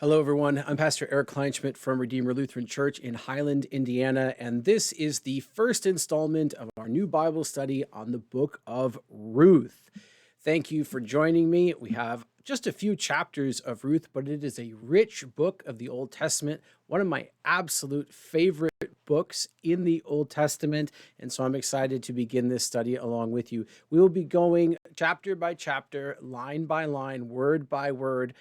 Hello, everyone. I'm Pastor Eric Kleinschmidt from Redeemer Lutheran Church in Highland, Indiana, and this is the first installment of our new Bible study on the book of Ruth. Thank you for joining me. We have just a few chapters of Ruth, but it is a rich book of the Old Testament, one of my absolute favorite books in the Old Testament, and so I'm excited to begin this study along with you. We will be going chapter by chapter, line by line, word by word,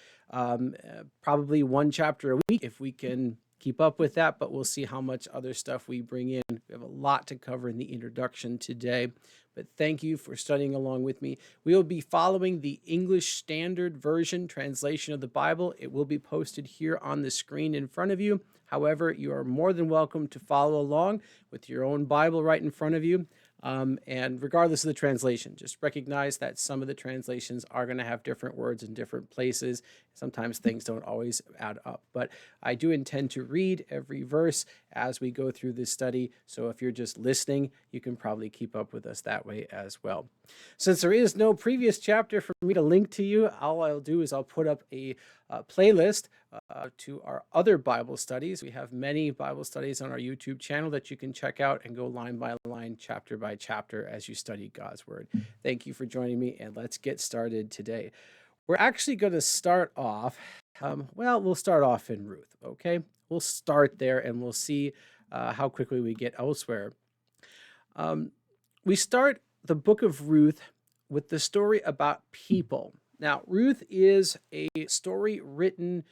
probably one chapter a week if we can keep up with that, but we'll see how much other stuff we bring in. We have a lot to cover in the introduction today, but thank you for studying along with me. We will be following the English Standard Version translation of the Bible. It will be posted here on the screen in front of you. However, you are more than welcome to follow along with your own Bible right in front of you. And regardless of the translation, just recognize that some of the translations are going to have different words in different places. Sometimes things don't always add up, but I do intend to read every verse as we go through this study. So if you're just listening, you can probably keep up with us that way as well. Since there is no previous chapter for me to link to you, all I'll do is I'll put up a playlist to our other Bible studies. We have many Bible studies on our YouTube channel that you can check out and go line by line, chapter by chapter as you study God's Word. Thank you for joining me, and let's get started today. We're actually going to start off, we'll start off in Ruth, okay? We'll start there, and we'll see how quickly we get elsewhere. We start the book of Ruth with the story about people. Now, Ruth is a story written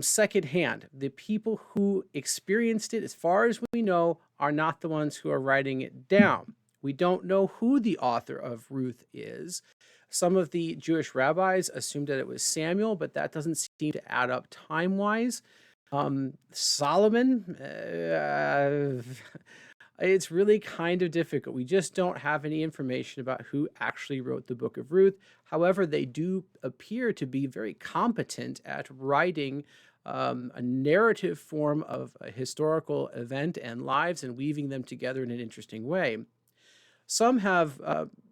secondhand. The people who experienced it, as far as we know, are not the ones who are writing it down. We don't know who the author of Ruth is. Some of the Jewish rabbis assumed that it was Samuel, but that doesn't seem to add up time-wise. Solomon, it's really kind of difficult. We just don't have any information about who actually wrote the book of Ruth. However, they do appear to be very competent at writing a narrative form of a historical event and lives and weaving them together in an interesting way. Some have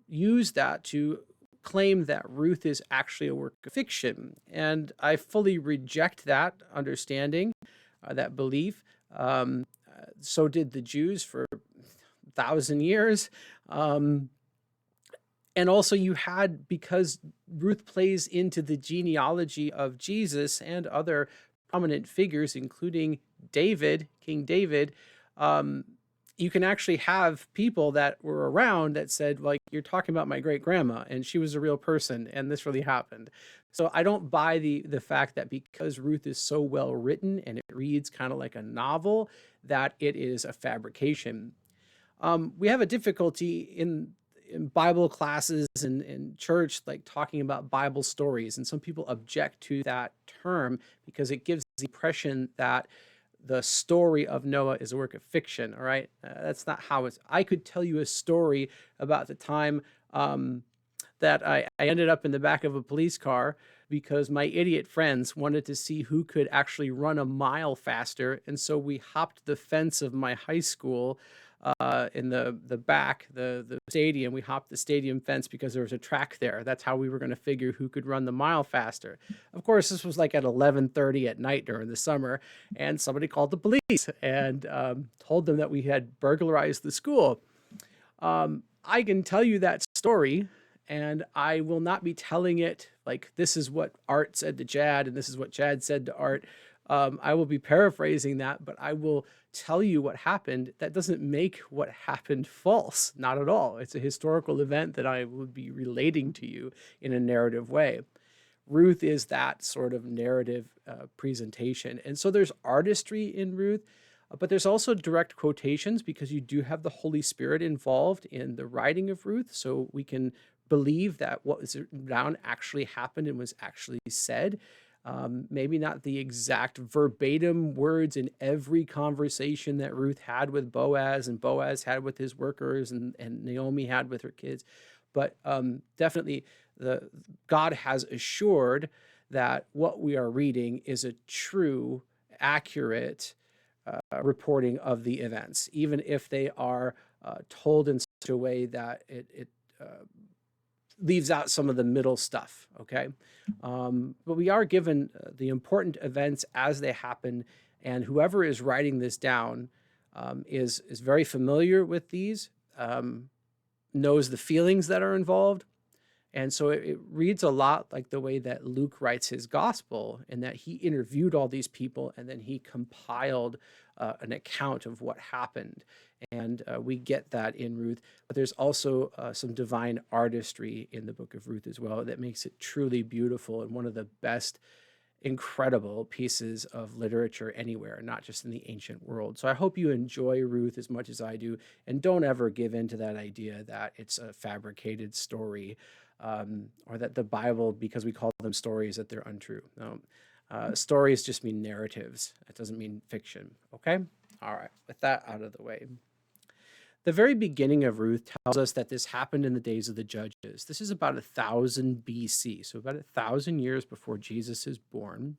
used that to claim that Ruth is actually a work of fiction, and I fully reject that understanding, that belief. So did the Jews for 1,000 years. And also you had, because Ruth plays into the genealogy of Jesus and other prominent figures, including David, King David, you can actually have people that were around that said, like, you're talking about my great grandma and she was a real person and this really happened. So I don't buy the fact that because Ruth is so well written and it reads kind of like a novel, that it is a fabrication. We have a difficulty in Bible classes and in church, like talking about Bible stories. And some people object to that term because it gives the impression that the story of Noah is a work of fiction, all right? That's not how it's. I could tell you a story about the time that I ended up in the back of a police car because my idiot friends wanted to see who could actually run a mile faster. And so we hopped the fence of my high school in the back, the stadium. We hopped the stadium fence because there was a track there. That's how we were going to figure who could run the mile faster. Of course, this was like at 11:30 at night during the summer, and somebody called the police and told them that we had burglarized the school. I can tell you that story, and I will not be telling it like this is what Art said to Chad and this is what Chad said to Art. I will be paraphrasing that, but I will tell you what happened. That doesn't make what happened false, not at all. It's a historical event that I would be relating to you in a narrative way. Ruth is that sort of narrative presentation. And so there's artistry in Ruth, but there's also direct quotations because you do have the Holy Spirit involved in the writing of Ruth. So we can believe that what was down actually happened and was actually said. Maybe not the exact verbatim words in every conversation that Ruth had with Boaz and Boaz had with his workers and Naomi had with her kids, but definitely God has assured that what we are reading is a true, accurate reporting of the events, even if they are told in such a way that it leaves out some of the middle stuff, okay? But we are given the important events as they happen, and whoever is writing this down is very familiar with these, knows the feelings that are involved. And so it reads a lot like the way that Luke writes his gospel, in that he interviewed all these people and then he compiled an account of what happened. And we get that in Ruth. But there's also some divine artistry in the book of Ruth as well that makes it truly beautiful and one of the best, incredible pieces of literature anywhere, not just in the ancient world. So I hope you enjoy Ruth as much as I do, and don't ever give in to that idea that it's a fabricated story, or that the Bible, because we call them stories, that they're untrue. No, stories just mean narratives. It doesn't mean fiction, okay? All right, with that out of the way. The very beginning of Ruth tells us that this happened in the days of the judges. This is about 1000 BC, so about 1000 years before Jesus is born.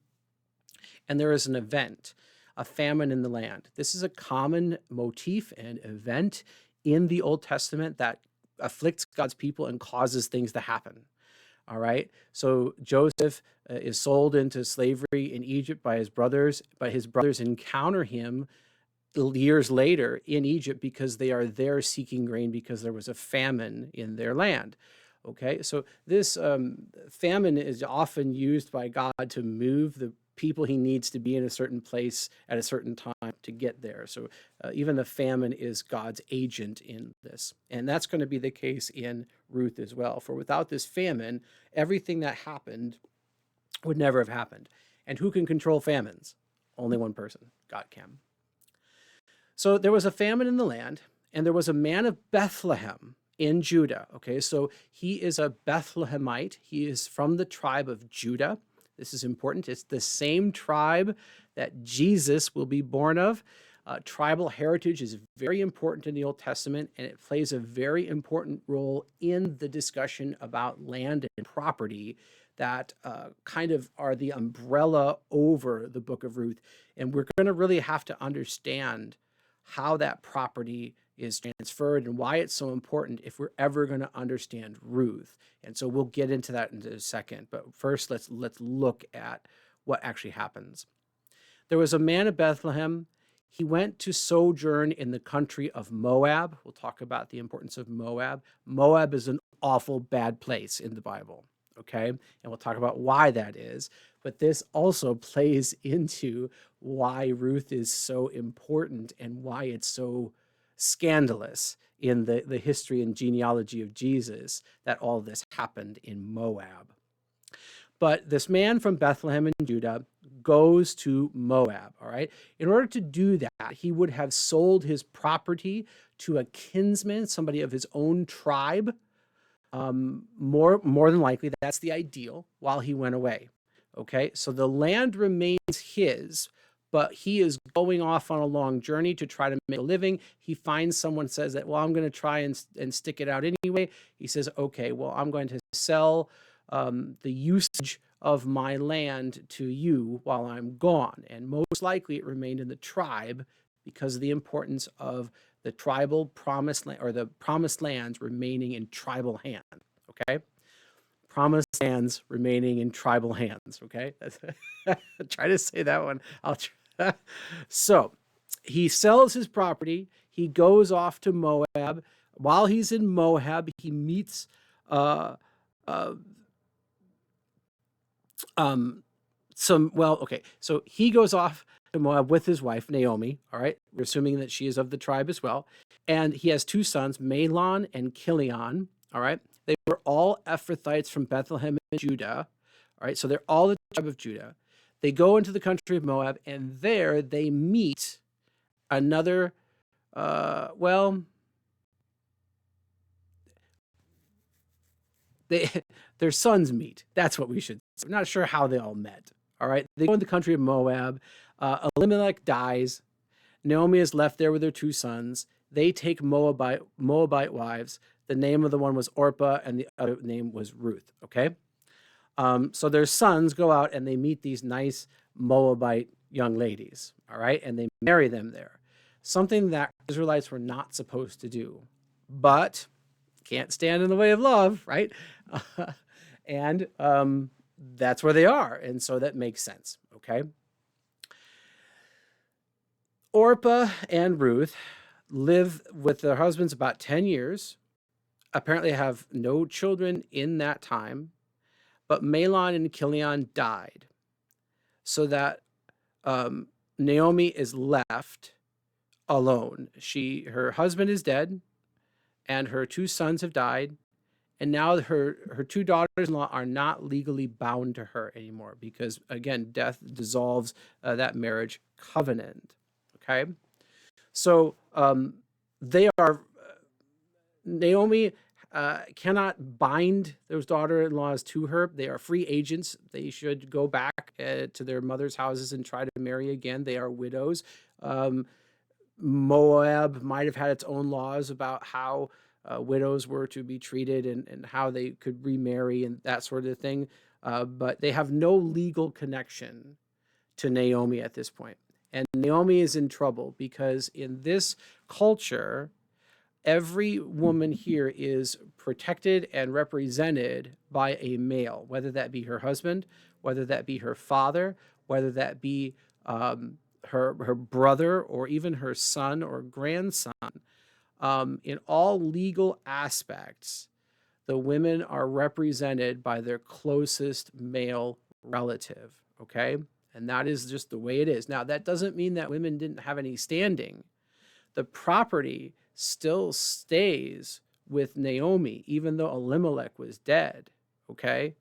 And there is an event, a famine in the land. This is a common motif and event in the Old Testament that afflicts God's people and causes things to happen. All right. So Joseph is sold into slavery in Egypt by his brothers, but his brothers encounter him years later in Egypt because they are there seeking grain because there was a famine in their land. Okay, so this famine is often used by God to move the people he needs to be in a certain place at a certain time to get there. So even the famine is God's agent in this. And that's going to be the case in Ruth as well. For without this famine, everything that happened would never have happened. And who can control famines? Only one person, God can. So there was a famine in the land, and there was a man of Bethlehem in Judah. Okay, so he is a Bethlehemite. He is from the tribe of Judah. This is important. It's the same tribe that Jesus will be born of. Tribal heritage is very important in the Old Testament, and it plays a very important role in the discussion about land and property that kind of are the umbrella over the book of Ruth. And we're going to really have to understand how that property is transferred and why it's so important if we're ever going to understand Ruth. And so we'll get into that in a second. But first, let's look at what actually happens. There was a man of Bethlehem. He went to sojourn in the country of Moab. We'll talk about the importance of Moab. Moab is an awful bad place in the Bible, okay? And we'll talk about why that is. But this also plays into why Ruth is so important and why it's so scandalous in the history and genealogy of Jesus that all this happened in Moab. But this man from Bethlehem in Judah goes to Moab, all right? In order to do that, he would have sold his property to a kinsman, somebody of his own tribe. More than likely, that's the ideal, while he went away. Okay, so the land remains his, but he is going off on a long journey to try to make a living. He finds someone, says that, well, I'm going to try and stick it out anyway. He says, okay, well, I'm going to sell the usage of my land to you while I'm gone. And most likely it remained in the tribe because of the importance of the tribal promised land, or the promised lands remaining in tribal hands. Okay. Promised lands remaining in tribal hands, okay? Try to say that one. I'll try. So he sells his property. He goes off to Moab. While he's in Moab, he meets so he goes off to Moab with his wife, Naomi, all right? We're assuming that she is of the tribe as well. And he has two sons, Mahlon and Chilion, all right? They were all Ephrathites from Bethlehem and Judah. All right, so they're all the tribe of Judah. They go into the country of Moab, and there they meet another, their sons meet. That's what we should say. I'm not sure how they all met. All right, they go in the country of Moab. Elimelech dies. Naomi is left there with her two sons. They take Moabite wives. The name of the one was Orpah, and the other name was Ruth, okay? So their sons go out, and they meet these nice Moabite young ladies, all right? And they marry them there, something that Israelites were not supposed to do. But can't stand in the way of love, right? And that's where they are. And so that makes sense, okay? Orpah and Ruth live with their husbands about 10 years, apparently have no children in that time, but Mahlon and Chilion died, so that Naomi is left alone. Her husband is dead, and her 2 sons have died, and now her 2 daughters-in-law are not legally bound to her anymore because, again, death dissolves that marriage covenant. Okay, so they are Naomi cannot bind those daughter-in-laws to her. They are free agents. They should go back to their mother's houses and try to marry again. They are widows. Moab might have had its own laws about how widows were to be treated and how they could remarry and that sort of thing. But they have no legal connection to Naomi at this point. And Naomi is in trouble because in this culture, every woman here is protected and represented by a male, whether that be her husband, whether that be her father, whether that be her brother, or even her son or grandson. In all legal aspects, the women are represented by their closest male relative, okay? And that is just the way it is. Now, that doesn't mean that women didn't have any standing. The property still stays with Naomi, even though Elimelech was dead, okay?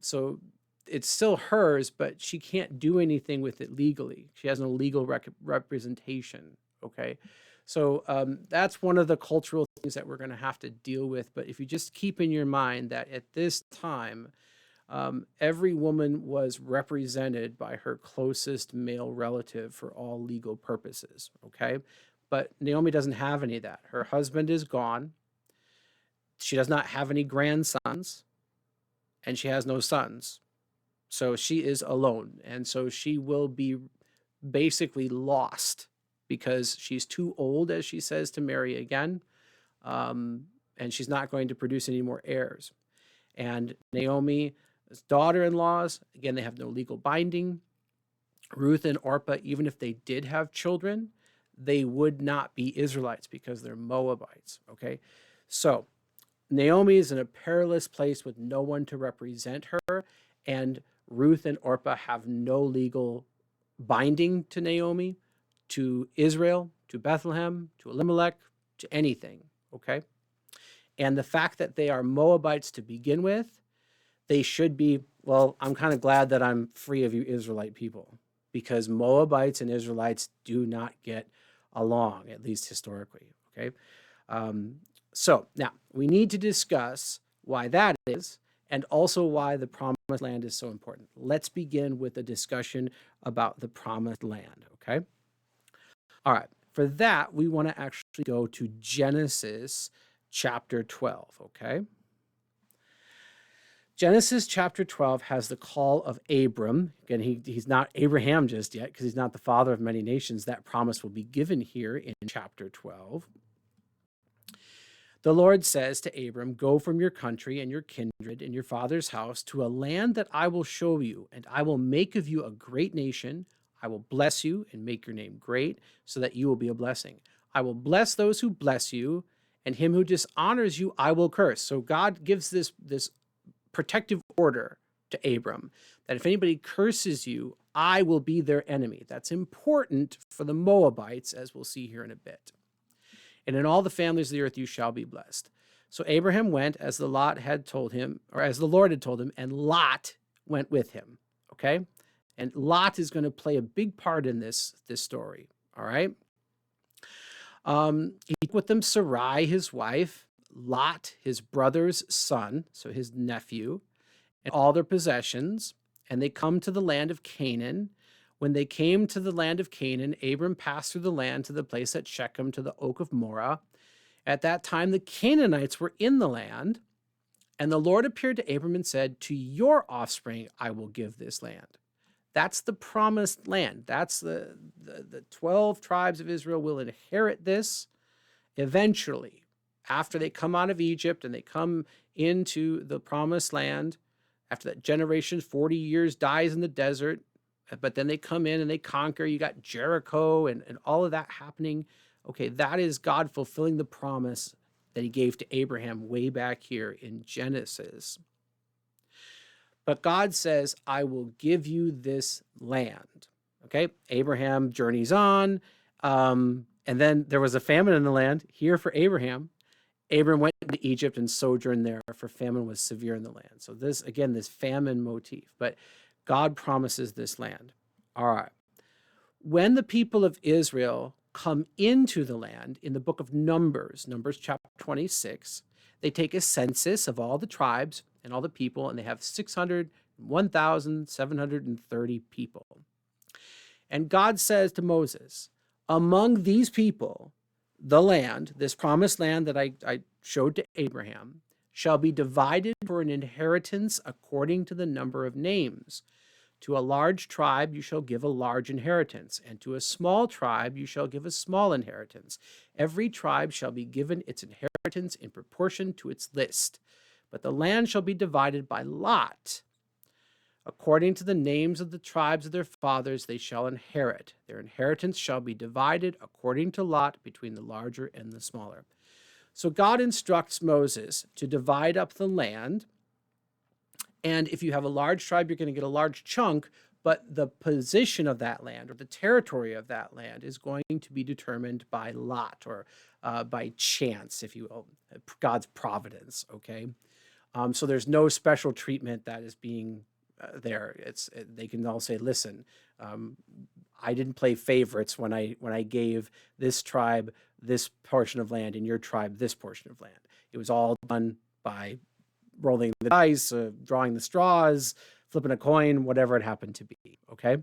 So it's still hers, but she can't do anything with it legally. She has no legal representation, okay? So that's one of the cultural things that we're going to have to deal with. But if you just keep in your mind that at this time, every woman was represented by her closest male relative for all legal purposes, okay? But Naomi doesn't have any of that. Her husband is gone. She does not have any grandsons, and she has no sons. So she is alone, and so she will be basically lost because she's too old, as she says, to marry again, and she's not going to produce any more heirs. And Naomi's daughter-in-laws, again, they have no legal binding. Ruth and Orpah, even if they did have children, they would not be Israelites because they're Moabites, okay? So Naomi is in a perilous place with no one to represent her, and Ruth and Orpah have no legal binding to Naomi, to Israel, to Bethlehem, to Elimelech, to anything, okay? And the fact that they are Moabites to begin with, they should be, well, I'm kind of glad that I'm free of you Israelite people, because Moabites and Israelites do not get along, at least historically, okay? So now we need to discuss why that is, and also why the promised land is so important. Let's begin with a discussion about the promised land, okay? All right, for that, we want to actually go to Genesis chapter 12, okay? Genesis chapter 12 has the call of Abram. Again, he's not Abraham just yet because he's not the father of many nations. That promise will be given here in chapter 12. The Lord says to Abram, "Go from your country and your kindred and your father's house to a land that I will show you, and I will make of you a great nation. I will bless you and make your name great so that you will be a blessing. I will bless those who bless you, and him who dishonors you I will curse." So God gives this protective order to Abram that if anybody curses you, I will be their enemy. That's important for the Moabites, as we'll see here in a bit. "And in all the families of the earth you shall be blessed." So Abraham went as the Lord had told him, and Lot went with him. Okay? And Lot is going to play a big part in this story. All right? He took with them Sarai, his wife, Lot, his brother's son, so his nephew, and all their possessions, and they come to the land of Canaan. When they came to the land of Canaan, Abram passed through the land to the place at Shechem, to the oak of Moreh. At that time, the Canaanites were in the land, and the Lord appeared to Abram and said, "To your offspring I will give this land." That's the promised land. That's the 12 tribes of Israel will inherit this eventually, after they come out of Egypt and they come into the promised land, after that generation, 40 years dies in the desert, but then they come in and they conquer. You got Jericho and all of that happening. Okay, that is God fulfilling the promise that he gave to Abraham way back here in Genesis. But God says, I will give you this land. Okay, Abraham journeys on. And then there was a famine in the land here for Abraham. Abram went into Egypt and sojourned there, for famine was severe in the land. So this, again, this famine motif. But God promises this land. All right. When the people of Israel come into the land in the book of Numbers chapter 26, they take a census of all the tribes and all the people, and they have 1,730 people. And God says to Moses, among these people, the land, this promised land that I showed to Abraham, shall be divided for an inheritance according to the number of names. To a large tribe you shall give a large inheritance, and to a small tribe you shall give a small inheritance. Every tribe shall be given its inheritance in proportion to its list. But the land shall be divided by lot. According to the names of the tribes of their fathers they shall inherit. Their inheritance shall be divided according to lot between the larger and the smaller. So God instructs Moses to divide up the land. And if you have a large tribe, you're going to get a large chunk, but the position of that land or the territory of that land is going to be determined by lot or by chance, if you will, God's providence, okay? So there's no special treatment that is being there. They can all say, listen, I didn't play favorites when I gave this tribe this portion of land and your tribe this portion of land. It was all done by rolling the dice, drawing the straws, flipping a coin, whatever it happened to be, okay?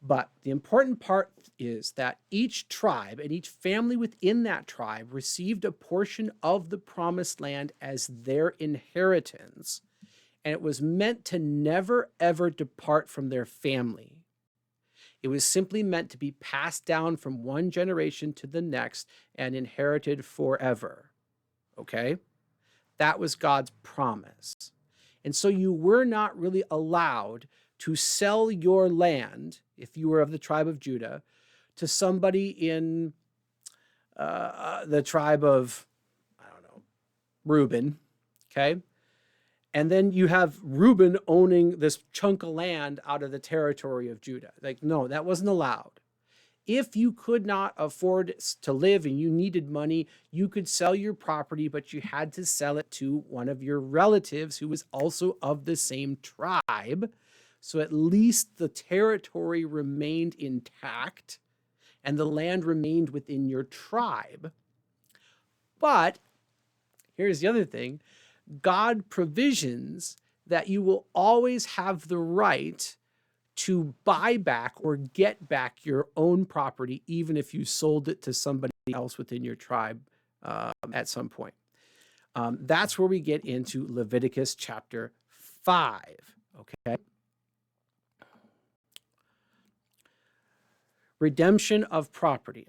But the important part is that each tribe and each family within that tribe received a portion of the promised land as their inheritance, and it was meant to never, ever depart from their family. It was simply meant to be passed down from one generation to the next and inherited forever, okay? That was God's promise. And so you were not really allowed to sell your land, if you were of the tribe of Judah, to somebody in the tribe of, I don't know, Reuben, okay? And then you have Reuben owning this chunk of land out of the territory of Judah. Like, no, that wasn't allowed. If you could not afford to live and you needed money, you could sell your property, but you had to sell it to one of your relatives who was also of the same tribe. So at least the territory remained intact and the land remained within your tribe. But here's the other thing. God provisions that you will always have the right to buy back or get back your own property, even if you sold it to somebody else within your tribe at some point. That's where we get into Leviticus chapter 5, okay? Redemption of property.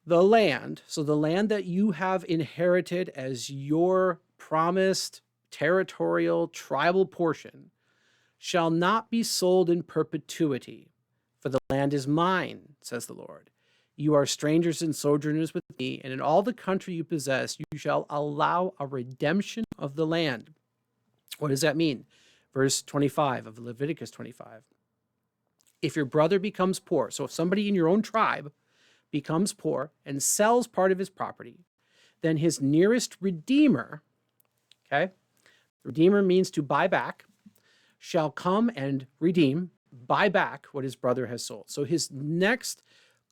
The land, so the land that you have inherited as your promised territorial tribal portion, shall not be sold in perpetuity, for the land is mine, says the Lord. You are strangers and sojourners with me, and in all the country you possess, you shall allow a redemption of the land. What does that mean? Verse 25 of Leviticus 25. If your brother becomes poor, so if somebody in your own tribe becomes poor and sells part of his property, then his nearest redeemer, okay, redeemer means to buy back, shall come and redeem, buy back what his brother has sold. So his next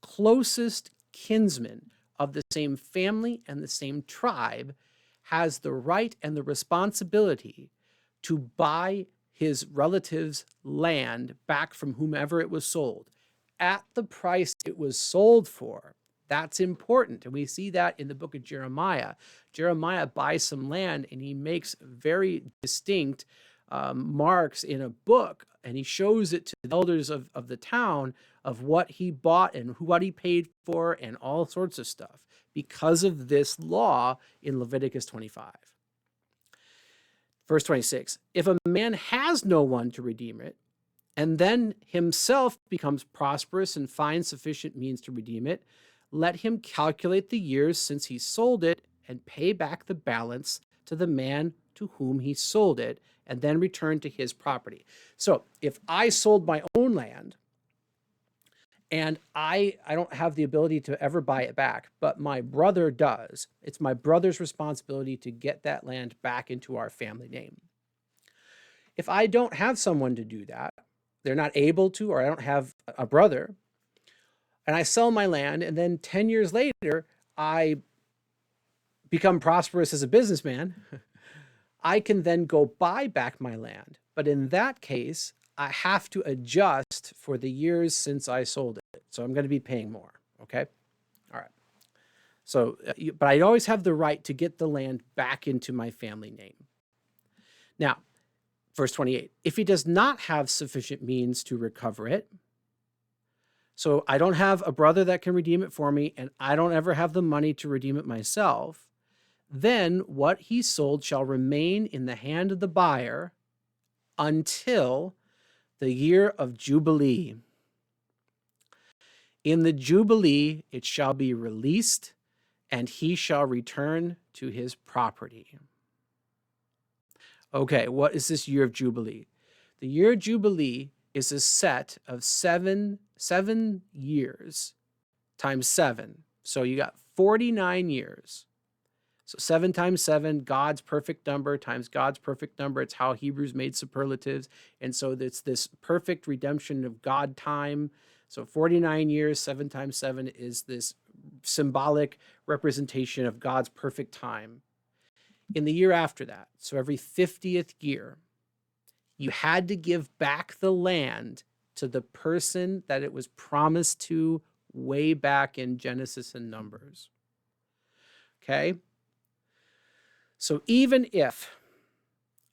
closest kinsman of the same family and the same tribe has the right and the responsibility to buy his relative's land back from whomever it was sold at the price it was sold for. That's important. And we see that in the book of Jeremiah. Jeremiah buys some land and he makes very distinct marks in a book, and he shows it to the elders of the town of what he bought and what he paid for and all sorts of stuff because of this law in Leviticus 25. Verse 26, if a man has no one to redeem it, and then himself becomes prosperous and finds sufficient means to redeem it, let him calculate the years since he sold it and pay back the balance to the man to whom he sold it, and then return to his property. So if I sold my own land and I don't have the ability to ever buy it back, but my brother does, it's my brother's responsibility to get that land back into our family name. If I don't have someone to do that, they're not able to, or I don't have a brother, and I sell my land, and then 10 years later, I become prosperous as a businessman, I can then go buy back my land. But in that case, I have to adjust for the years since I sold it. So I'm going to be paying more. Okay. All right. So, but I always have the right to get the land back into my family name. Now, verse 28, if he does not have sufficient means to recover it, so I don't have a brother that can redeem it for me, and I don't ever have the money to redeem it myself, then what he sold shall remain in the hand of the buyer until the year of Jubilee. In the Jubilee it shall be released, and he shall return to his property. Okay, what is this year of Jubilee? The year of Jubilee is a set of seven years times 7. So you got 49 years. So 7 times 7, God's perfect number times God's perfect number. It's how Hebrews made superlatives. And so it's this perfect redemption of God time. So 49 years, 7 times 7 is this symbolic representation of God's perfect time. In the year after that, so every 50th year, you had to give back the land to the person that it was promised to way back in Genesis and Numbers. Okay? So even if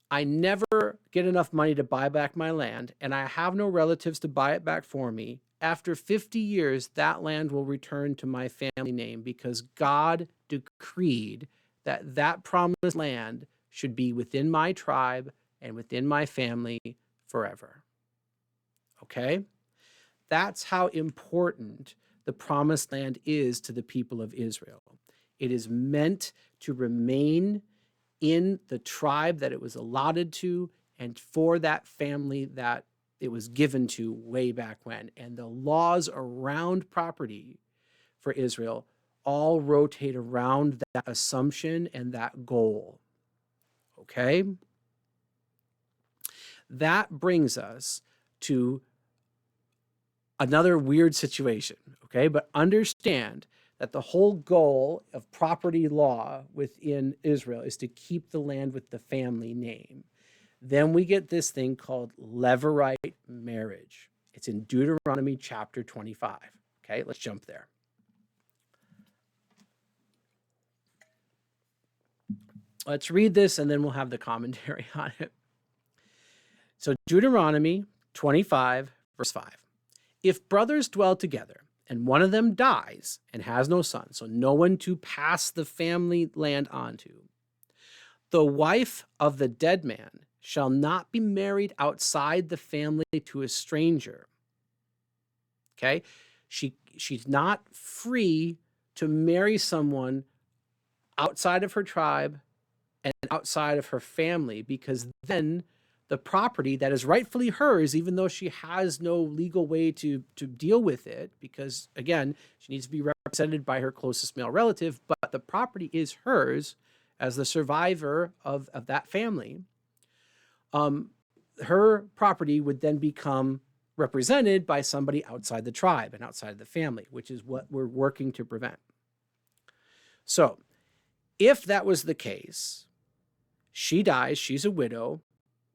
I never get enough money to buy back my land and I have no relatives to buy it back for me, after 50 years, that land will return to my family name because God decreed that that promised land should be within my tribe and within my family forever. Okay? That's how important the promised land is to the people of Israel. It is meant to remain in the tribe that it was allotted to and for that family that it was given to way back when. And the laws around property for Israel all rotate around that assumption and that goal. Okay? That brings us to another weird situation, okay? But understand that the whole goal of property law within Israel is to keep the land with the family name. Then we get this thing called Levirate marriage. It's in Deuteronomy chapter 25. Okay, let's jump there. Let's read this and then we'll have the commentary on it. So Deuteronomy 25, verse 5. If brothers dwell together and one of them dies and has no son, so no one to pass the family land on to, the wife of the dead man shall not be married outside the family to a stranger. Okay? She's not free to marry someone outside of her tribe and outside of her family, because then the property that is rightfully hers, even though she has no legal way to deal with it, because again, she needs to be represented by her closest male relative, but the property is hers as the survivor of that family. Her property would then become represented by somebody outside the tribe and outside of the family, which is what we're working to prevent. So if that was the case, she dies, she's a widow,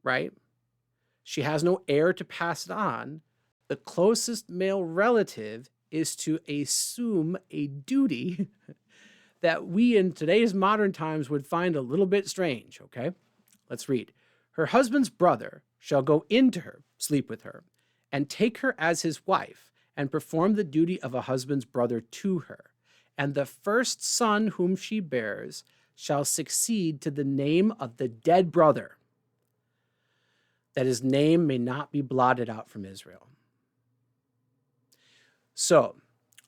right? She has no heir to pass it on. The closest male relative is to assume a duty that we in today's modern times would find a little bit strange, okay? Let's read. Her husband's brother shall go into her, sleep with her, and take her as his wife, and perform the duty of a husband's brother to her. And the first son whom she bears shall succeed to the name of the dead brother, that his name may not be blotted out from Israel. So,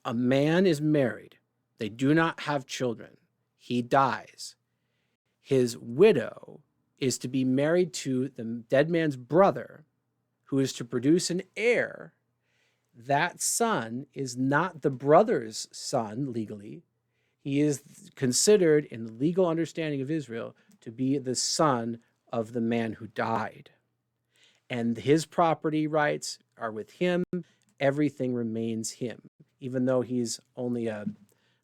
a man is married. They do not have children. He dies. His widow is to be married to the dead man's brother, who is to produce an heir. That son is not the brother's son legally. He is considered, in the legal understanding of Israel, to be the son of the man who died. And his property rights are with him. Everything remains him, even though he's only a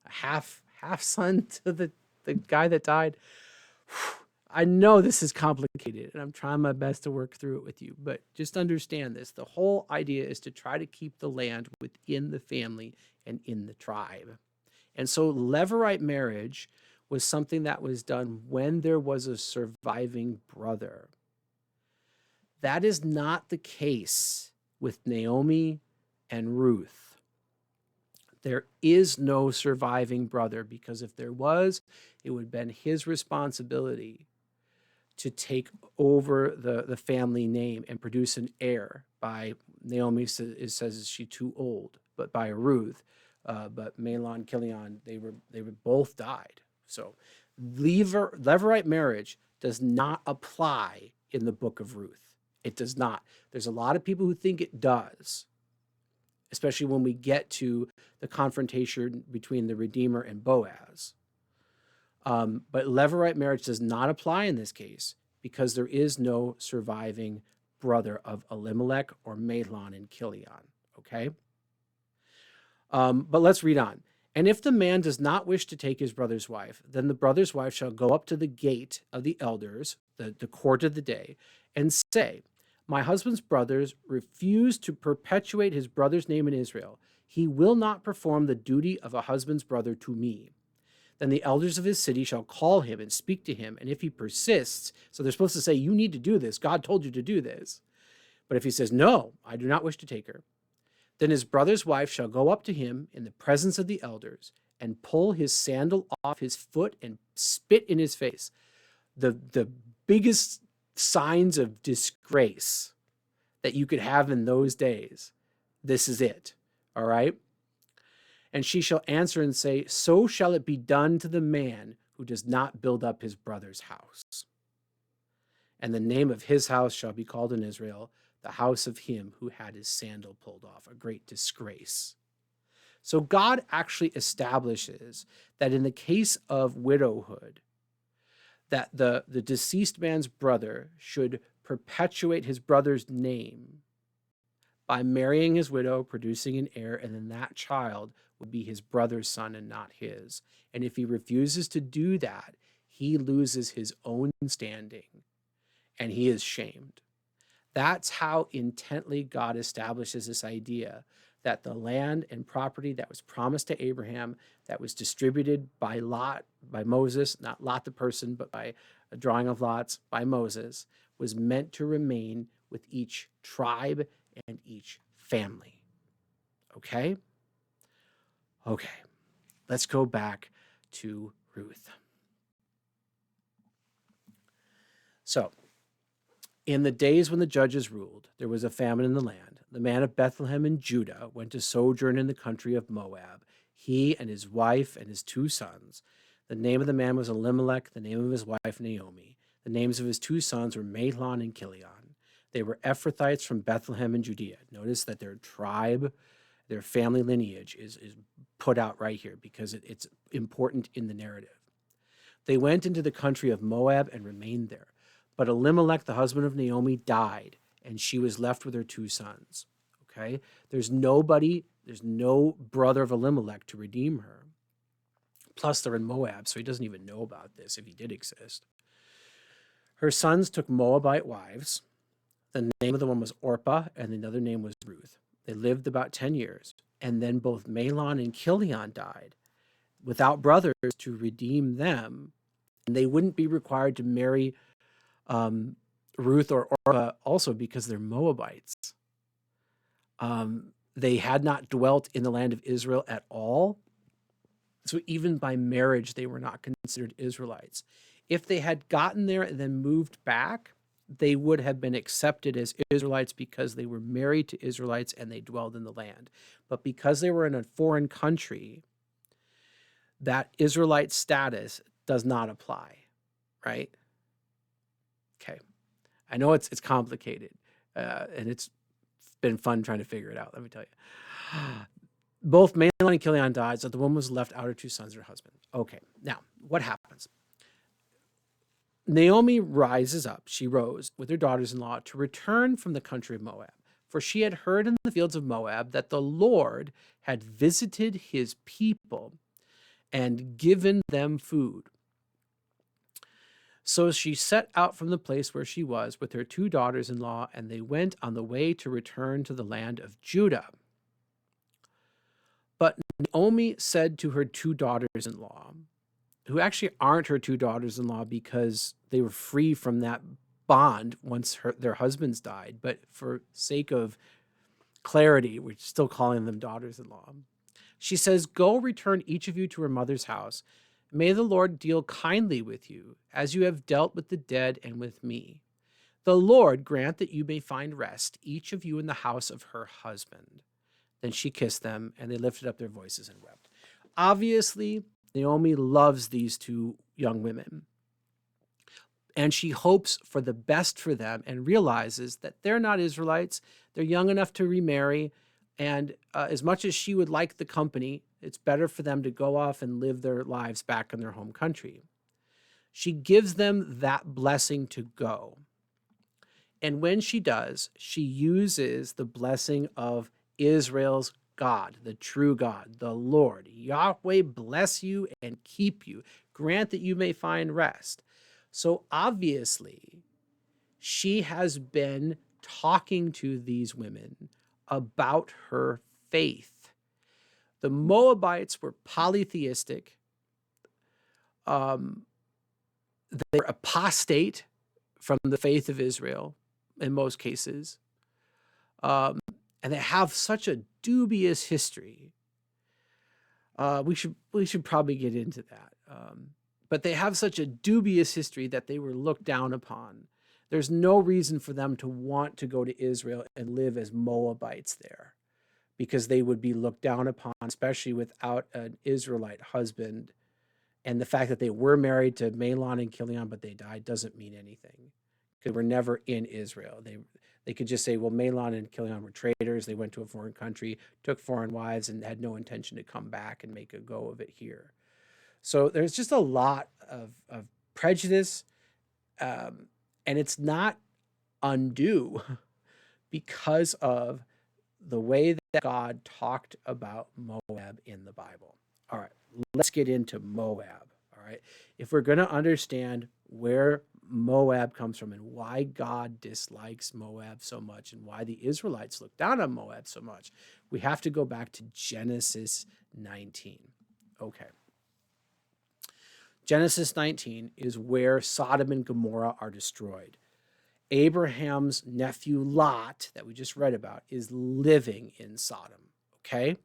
half son to the guy that died. I know this is complicated, and I'm trying my best to work through it with you, but just understand this. The whole idea is to try to keep the land within the family and in the tribe. And so Levirate marriage was something that was done when there was a surviving brother. That is not the case with Naomi and Ruth. There is no surviving brother, because if there was, it would have been his responsibility to take over the family name and produce an heir. By Naomi says she's too old, but by Ruth, but Mahlon, Chilion, they were both died. So Levirate marriage does not apply in the book of Ruth. It does not. There's a lot of people who think it does, especially when we get to the confrontation between the Redeemer and Boaz. But Levirate marriage does not apply in this case, because there is no surviving brother of Elimelech or Mahlon and Chilion. Okay? But let's read on. And if the man does not wish to take his brother's wife, then the brother's wife shall go up to the gate of the elders, the court of the day, and say, my husband's brothers refuse to perpetuate his brother's name in Israel. He will not perform the duty of a husband's brother to me. Then the elders of his city shall call him and speak to him. And if he persists, so they're supposed to say, you need to do this. God told you to do this. But if he says, no, I do not wish to take her, then his brother's wife shall go up to him in the presence of the elders and pull his sandal off his foot and spit in his face. The biggest signs of disgrace that you could have in those days. This is it. All right? And she shall answer and say, so shall it be done to the man who does not build up his brother's house. And the name of his house shall be called in Israel, the house of him who had his sandal pulled off, a great disgrace. So God actually establishes that in the case of widowhood, that the deceased man's brother should perpetuate his brother's name by marrying his widow, producing an heir, and then that child would be his brother's son and not his. And if he refuses to do that, he loses his own standing and he is shamed. That's how intently God establishes this idea that the land and property that was promised to Abraham, that was distributed by Lot, by Moses, not Lot the person, but by a drawing of lots by Moses, was meant to remain with each tribe and each family. Okay? Okay. Let's go back to Ruth. So, in the days when the judges ruled, there was a famine in the land. The man of Bethlehem in Judah went to sojourn in the country of Moab, he and his wife and his 2 sons. The name of the man was Elimelech, the name of his wife Naomi. The names of his 2 sons were Mahlon and Chilion. They were Ephrathites from Bethlehem in Judea. Notice that their tribe, their family lineage is put out right here because it's important in the narrative. They went into the country of Moab and remained there. But Elimelech, the husband of Naomi, died, and she was left with her 2 sons. Okay? There's no brother of Elimelech to redeem her. Plus, they're in Moab, so he doesn't even know about this if he did exist. Her sons took Moabite wives. The name of the one was Orpah, and the other name was Ruth. They lived about 10 years, and then both Mahlon and Chilion died, without brothers to redeem them, and they wouldn't be required to marry Ruth or Orpah also because they're Moabites. They had not dwelt in the land of Israel at all. So even by marriage, they were not considered Israelites. If they had gotten there and then moved back, they would have been accepted as Israelites because they were married to Israelites and they dwelled in the land. But because they were in a foreign country, that Israelite status does not apply, right? Okay. I know it's complicated, and it's been fun trying to figure it out, let me tell you. Both Mahlon and Chilion died, so the woman was left out her 2 sons and her husband. Okay, now, what happens? Naomi rises up, she rose with her daughters-in-law to return from the country of Moab, for she had heard in the fields of Moab that the Lord had visited his people and given them food. So she set out from the place where she was with her 2 daughters-in-law, and they went on the way to return to the land of Judah. But Naomi said to her 2 daughters-in-law, who actually aren't her 2 daughters-in-law because they were free from that bond once their husbands died, but for sake of clarity, we're still calling them daughters-in-law. She says, "Go return each of you to her mother's house. May the Lord deal kindly with you, as you have dealt with the dead and with me. The Lord grant that you may find rest, each of you in the house of her husband." Then she kissed them, and they lifted up their voices and wept. Obviously, Naomi loves these 2 young women, and she hopes for the best for them and realizes that they're not Israelites. They're young enough to remarry, and as much as she would like the company, it's better for them to go off and live their lives back in their home country. She gives them that blessing to go. And when she does, she uses the blessing of Israel's God, the true God, the Lord. Yahweh bless you and keep you. Grant that you may find rest. So obviously, she has been talking to these women about her faith. The Moabites were polytheistic. They were apostate from the faith of Israel in most cases. And they have such a dubious history. We should probably get into that. But they have such a dubious history that they were looked down upon. There's no reason for them to want to go to Israel and live as Moabites there, because they would be looked down upon, especially without an Israelite husband. And the fact that they were married to Mahlon and Chilion, but they died, doesn't mean anything, because we're never in Israel. They could just say, well, Mahlon and Chilion were traitors. They went to a foreign country, took foreign wives, and had no intention to come back and make a go of it here. So there's just a lot of prejudice, and it's not undue because of the way that God talked about Moab in the Bible. All right, let's get into Moab. All right, if we're going to understand where Moab comes from and why God dislikes Moab so much and why the Israelites look down on Moab so much, we have to go back to Genesis 19. Okay. Genesis 19 is where Sodom and Gomorrah are destroyed. Abraham's nephew Lot, that we just read about, is living in Sodom, okay?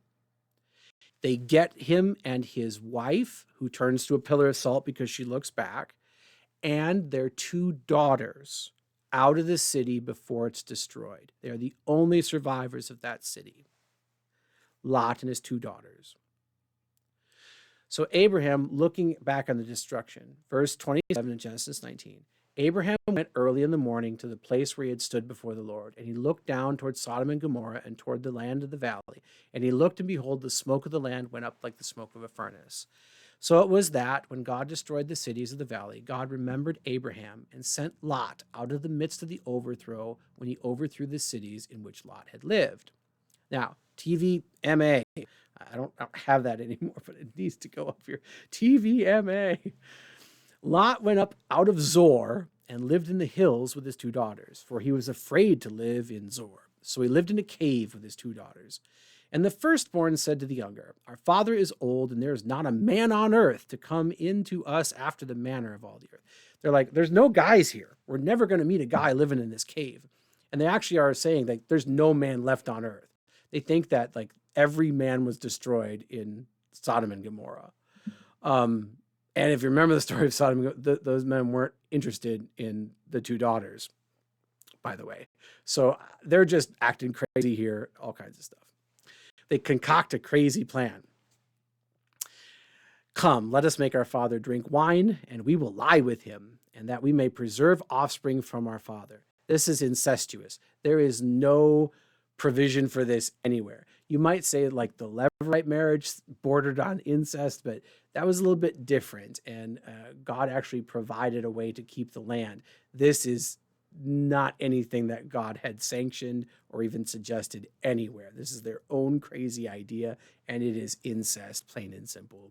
They get him and his wife, who turns to a pillar of salt because she looks back, and their 2 daughters out of the city before it's destroyed. They are the only survivors of that city. Lot and his 2 daughters. So Abraham, looking back on the destruction, verse 27 in Genesis 19, Abraham went early in the morning to the place where he had stood before the Lord, and he looked down toward Sodom and Gomorrah and toward the land of the valley. And he looked, and behold, the smoke of the land went up like the smoke of a furnace. So it was that, when God destroyed the cities of the valley, God remembered Abraham and sent Lot out of the midst of the overthrow when he overthrew the cities in which Lot had lived. Now, TVMA. I don't have that anymore, but it needs to go up here. TVMA. Lot went up out of Zor and lived in the hills with his 2 daughters, for he was afraid to live in Zor. So he lived in a cave with his 2 daughters. And the firstborn said to the younger, "Our father is old, and there is not a man on earth to come in to us after the manner of all the earth." They're like, there's no guys here. We're never going to meet a guy living in this cave. And they actually are saying that there's no man left on earth. They think that like every man was destroyed in Sodom and Gomorrah. And if you remember the story of Sodom, those men weren't interested in the two daughters, by the way. So they're just acting crazy here, all kinds of stuff. They concoct a crazy plan. Come, let us make our father drink wine, and we will lie with him, and that we may preserve offspring from our father. This is incestuous. There is no provision for this anywhere. You might say like the Levirate marriage bordered on incest, but that was a little bit different, and God actually provided a way to keep the land. This is not anything that God had sanctioned or even suggested anywhere. This is their own crazy idea, and it is incest, plain and simple.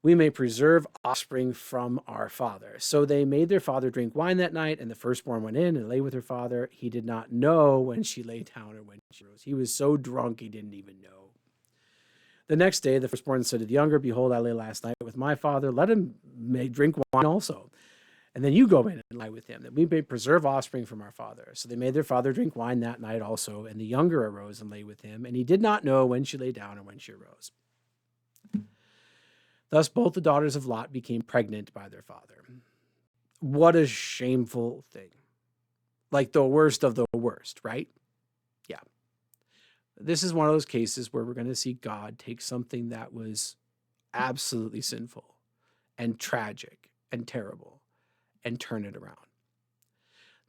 We may preserve offspring from our father. So they made their father drink wine that night, and the firstborn went in and lay with her father. He did not know when she lay down or when she rose. He was so drunk he didn't even know. The next day, the firstborn said to the younger, behold, I lay last night with my father. Let him drink wine also. And then you go in and lie with him, that we may preserve offspring from our father. So they made their father drink wine that night also, and the younger arose and lay with him. And he did not know when she lay down or when she arose. Thus both the daughters of Lot became pregnant by their father. What a shameful thing. Like the worst of the worst, right? Yeah. This is one of those cases where we're going to see God take something that was absolutely sinful and tragic and terrible and turn it around.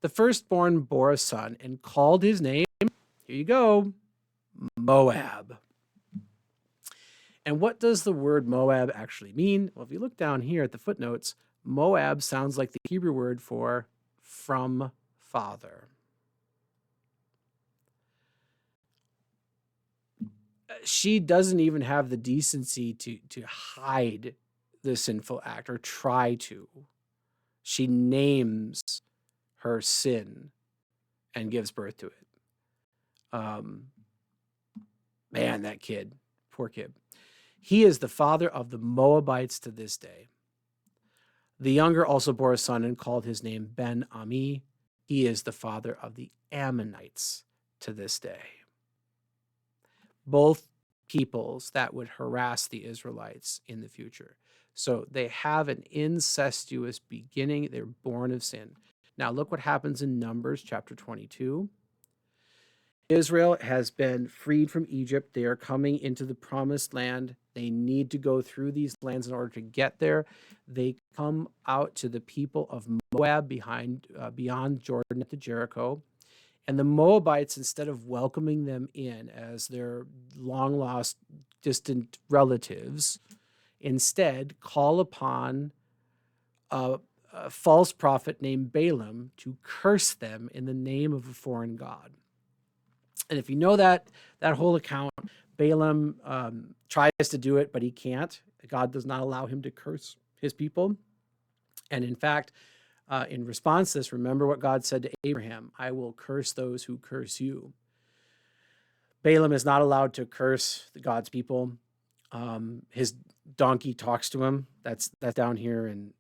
The firstborn bore a son and called his name, here you go, Moab. And what does the word Moab actually mean? Well, if you look down here at the footnotes, Moab sounds like the Hebrew word for from father. She doesn't even have the decency to hide the sinful act or try to. She names her sin and gives birth to it. Man, that kid, poor kid. He is the father of the Moabites to this day. The younger also bore a son and called his name Ben-Ami. He is the father of the Ammonites to this day. Both peoples that would harass the Israelites in the future. So they have an incestuous beginning. They're born of sin. Now look what happens in Numbers chapter 22. Israel has been freed from Egypt. They are coming into the promised land. They need to go through these lands in order to get there. They come out to the people of Moab beyond Jordan at the Jericho. And the Moabites, instead of welcoming them in as their long-lost, distant relatives, instead call upon a false prophet named Balaam to curse them in the name of a foreign god. And if you know that whole account, Balaam tries to do it, but he can't. God does not allow him to curse his people. And in fact, in response to this, remember what God said to Abraham, I will curse those who curse you. Balaam is not allowed to curse God's people. His donkey talks to him. That's down here in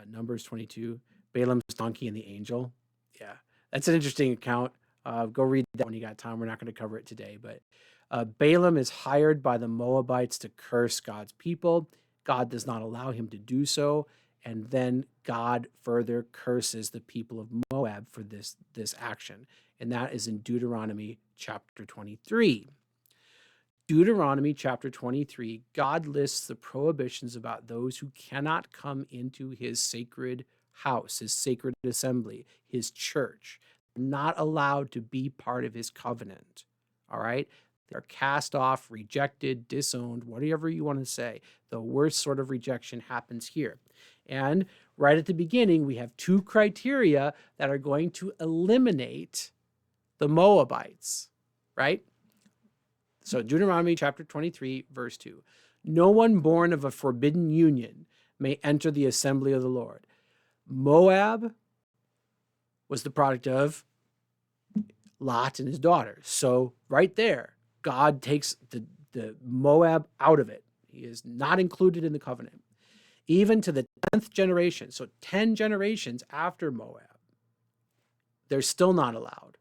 Numbers 22. Balaam's donkey and the angel. Yeah, that's an interesting account. Go read that when you got time. We're not going to cover it today. But Balaam is hired by the Moabites to curse God's people. God does not allow him to do so. And then God further curses the people of Moab for this action. And that is in Deuteronomy chapter 23. Deuteronomy chapter 23, God lists the prohibitions about those who cannot come into his sacred house, his sacred assembly, his church. They're not allowed to be part of his covenant. All right? They're cast off, rejected, disowned, whatever you want to say. The worst sort of rejection happens here. And right at the beginning, we have two criteria that are going to eliminate the Moabites, right? So Deuteronomy chapter 23, verse 2. No one born of a forbidden union may enter the assembly of the Lord. Moab was the product of Lot and his daughter. So right there, God takes the Moab out of it. He is not included in the covenant. even to the 10th generation, so 10 generations after Moab, they're still not allowed.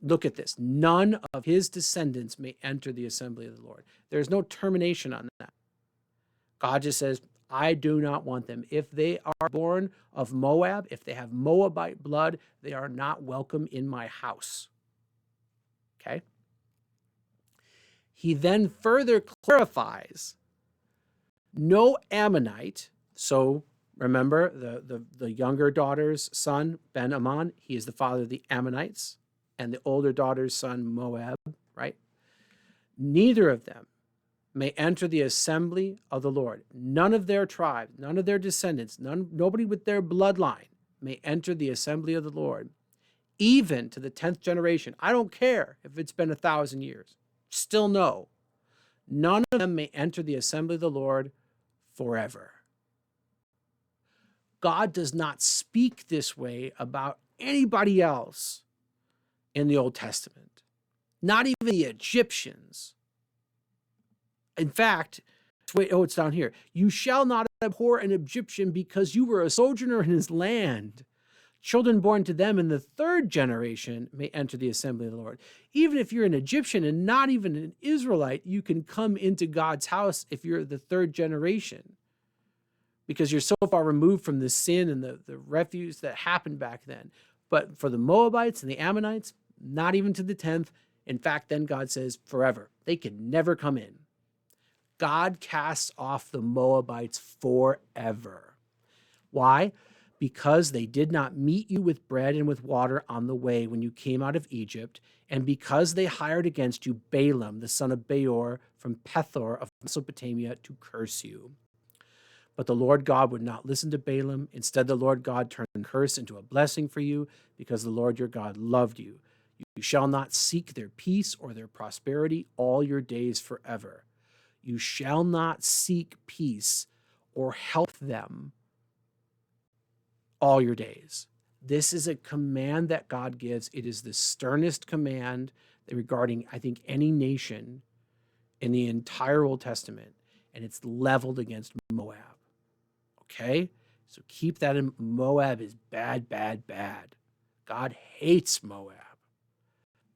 Look at this. None of his descendants may enter the assembly of the Lord. There's no termination on that. God just says, I do not want them. If they are born of Moab, if they have Moabite blood, they are not welcome in my house. Okay? He then further clarifies, no Ammonite. So remember the younger daughter's son, Ben-Ammon, he is the father of the Ammonites, and the older daughter's son, Moab, right? Neither of them may enter the assembly of the Lord. None of their tribes, none of their descendants, nobody with their bloodline may enter the assembly of the Lord, even to the 10th generation. I don't care if it's been 1,000 years. Still no. None of them may enter the assembly of the Lord forever. God does not speak this way about anybody else in the Old Testament, not even the Egyptians. In fact, it's down here. You shall not abhor an Egyptian because you were a sojourner in his land. Children born to them in the 3rd generation may enter the assembly of the Lord. Even if you're an Egyptian and not even an Israelite, you can come into God's house if you're the 3rd generation, because you're so far removed from the sin and the refuse that happened back then. But for the Moabites and the Ammonites, not even to the 10th. In fact, then God says forever. They can never come in. God casts off the Moabites forever. Why? Because they did not meet you with bread and with water on the way when you came out of Egypt, and because they hired against you Balaam, the son of Beor, from Pethor of Mesopotamia, to curse you. But the Lord God would not listen to Balaam. Instead, the Lord God turned the curse into a blessing for you, because the Lord your God loved you. You shall not seek their peace or their prosperity all your days forever. You shall not seek peace or help them all your days. This is a command that God gives. It is the sternest command regarding, I think, any nation in the entire Old Testament, and it's leveled against Moab. Okay? So keep that in. Moab is bad, bad, bad. God hates Moab,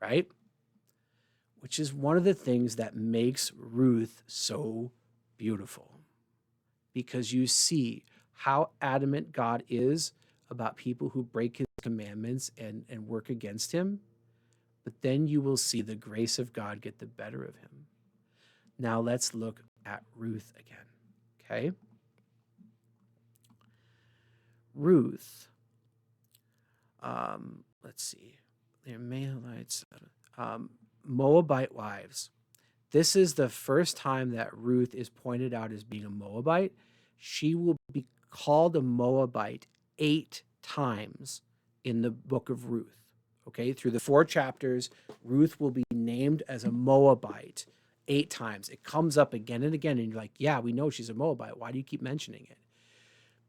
right? Which is one of the things that makes Ruth so beautiful, because you see how adamant God is about people who break his commandments and work against him. But then you will see the grace of God get the better of him. Now let's look at Ruth again, okay? Ruth, let's see, they're Mahalites, Moabite wives. This is the first time that Ruth is pointed out as being a Moabite. She will be called a Moabite 8 times in the book of Ruth. Okay, through the 4 chapters, Ruth will be named as a Moabite 8 times. It comes up again and again, and you're like, yeah, we know she's a Moabite. Why do you keep mentioning it?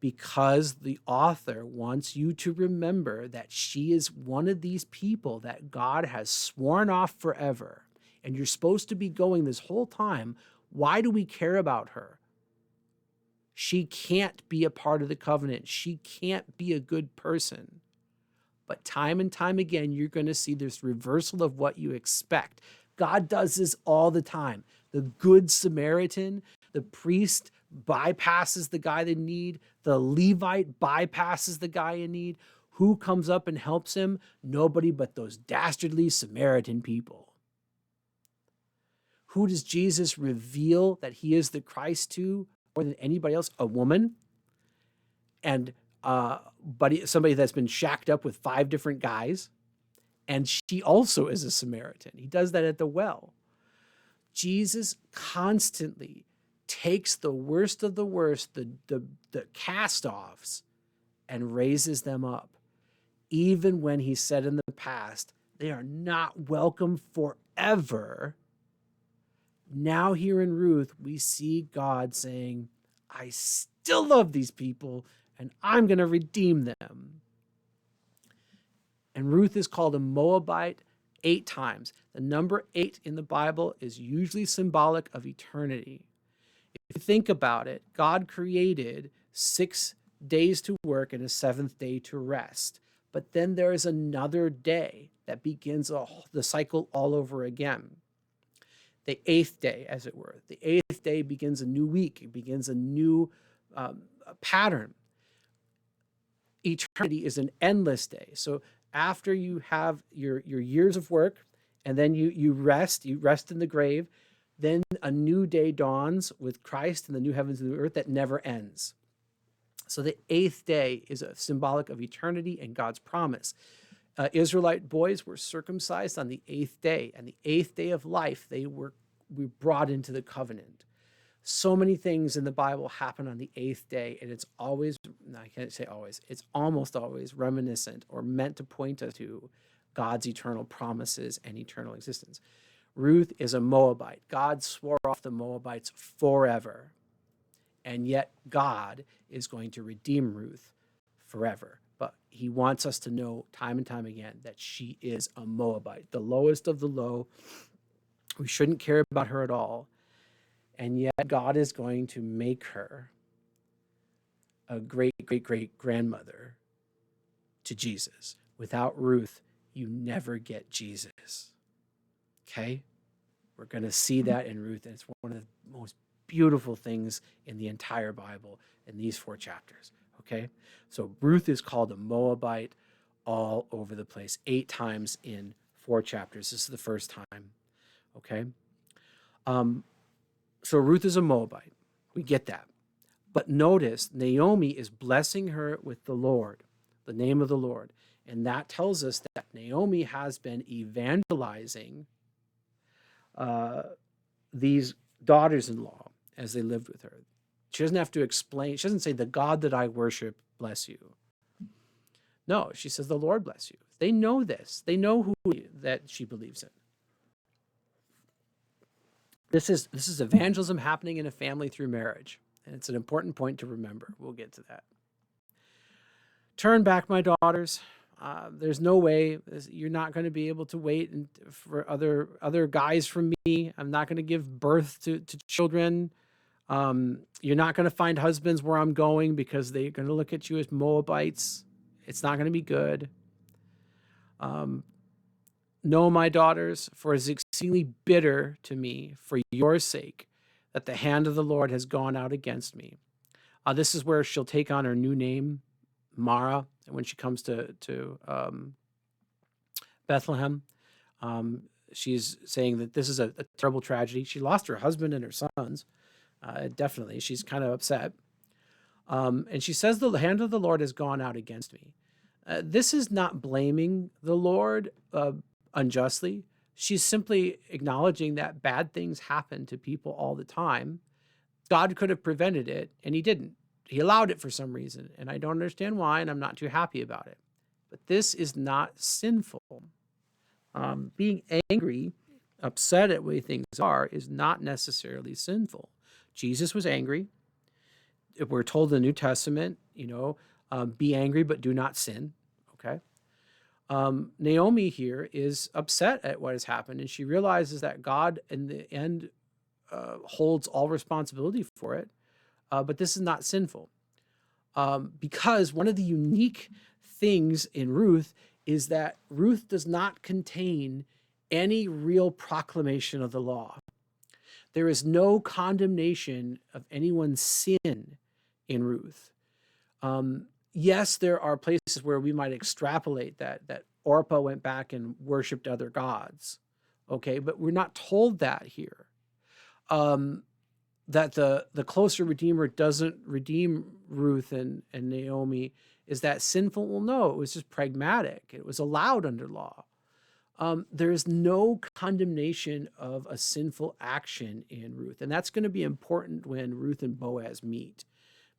Because the author wants you to remember that she is one of these people that God has sworn off forever. And you're supposed to be going this whole time, why do we care about her? She can't be a part of the covenant. She can't be a good person. But time and time again, you're going to see this reversal of what you expect. God does this all the time. The Good Samaritan, the priest bypasses the guy in need. The Levite bypasses the guy in need. Who comes up and helps him? Nobody but those dastardly Samaritan people. Who does Jesus reveal that he is the Christ to more than anybody else? A woman. And somebody that's been shacked up with 5 different guys. And she also is a Samaritan. He does that at the well. Jesus constantly takes the worst of the worst, the cast-offs, and raises them up. Even when he said in the past, they are not welcome forever. Now here in Ruth, we see God saying, I still love these people, and I'm going to redeem them. And Ruth is called a Moabite 8 times. The number 8 in the Bible is usually symbolic of eternity. If you think about it, God created 6 days to work and a seventh day to rest. But then there is another day that begins the cycle all over again. The eighth day, as it were. The eighth day begins a new week. It begins a new pattern. Eternity is an endless day. So after you have your years of work, and then you rest in the grave, then a new day dawns with Christ in the new heavens and the earth that never ends. So the eighth day is a symbolic of eternity and God's promise. Israelite boys were circumcised on the eighth day, and the eighth day of life we brought into the covenant. So many things in the Bible happen on the eighth day, and it's always, I can't say always, it's almost always reminiscent or meant to point us to God's eternal promises and eternal existence. Ruth is a Moabite. God swore off the Moabites forever, and yet God is going to redeem Ruth forever. But he wants us to know time and time again that she is a Moabite, the lowest of the low. We shouldn't care about her at all. And yet God is going to make her a great, great, great grandmother to Jesus. Without Ruth, you never get Jesus. Okay? We're going to see that in Ruth, and it's one of the most beautiful things in the entire Bible in these 4 chapters. Okay? So Ruth is called a Moabite all over the place, 8 times in 4 chapters. This is the first time. Okay? So Ruth is a Moabite. We get that. But notice, Naomi is blessing her with the Lord, the name of the Lord. And that tells us that Naomi has been evangelizing these daughters-in-law as they lived with her. She doesn't have to explain. She doesn't say, the God that I worship, bless you. No, she says, the Lord bless you. They know this. They know that she believes in. This is evangelism happening in a family through marriage. And it's an important point to remember. We'll get to that. Turn back, my daughters. There's no way you're not going to be able to wait for other guys from me. I'm not going to give birth to children. You're not going to find husbands where I'm going because they're going to look at you as Moabites. It's not going to be good. No, my daughters, for it is exceedingly bitter to me for your sake that the hand of the Lord has gone out against me. This is where she'll take on her new name, Mara, when she comes to Bethlehem. She's saying that this is a terrible tragedy. She lost her husband and her sons. Definitely. She's kind of upset. And she says, the hand of the Lord has gone out against me. This is not blaming the Lord unjustly. She's simply acknowledging that bad things happen to people all the time. God could have prevented it, and he didn't. He allowed it for some reason, and I don't understand why, and I'm not too happy about it. But this is not sinful. Being angry, upset at the way things are, is not necessarily sinful. Jesus was angry. We're told in the New Testament, be angry, but do not sin. Okay. Naomi here is upset at what has happened, and she realizes that God, in the end, holds all responsibility for it. But this is not sinful. Because one of the unique things in Ruth is that Ruth does not contain any real proclamation of the law. There is no condemnation of anyone's sin in Ruth. Yes, there are places where we might extrapolate that Orpah went back and worshiped other gods. Okay, but we're not told that here. That the closer Redeemer doesn't redeem Ruth and Naomi. Is that sinful? Well, no, it was just pragmatic. It was allowed under law. There is no condemnation of a sinful action in Ruth. And that's going to be important when Ruth and Boaz meet,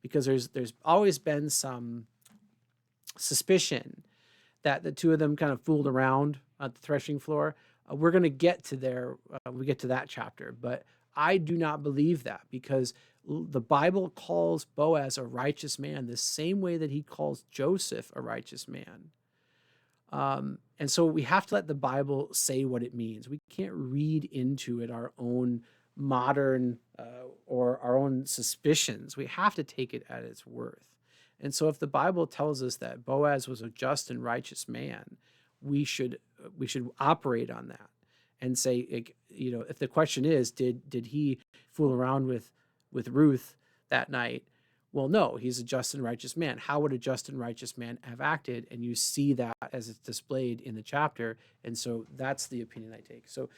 because there's always been some suspicion that the two of them kind of fooled around at the threshing floor. We're going to get to there. We get to that chapter, but I do not believe that, because the Bible calls Boaz a righteous man the same way that he calls Joseph a righteous man. And so we have to let the Bible say what it means. We can't read into it our own modern or our own suspicions. We have to take it at its worth. And so if the Bible tells us that Boaz was a just and righteous man, we should operate on that and say, if the question is, did he fool around with Ruth that night? Well, no, he's a just and righteous man. How would a just and righteous man have acted? And you see that as it's displayed in the chapter. And so that's the opinion I take. So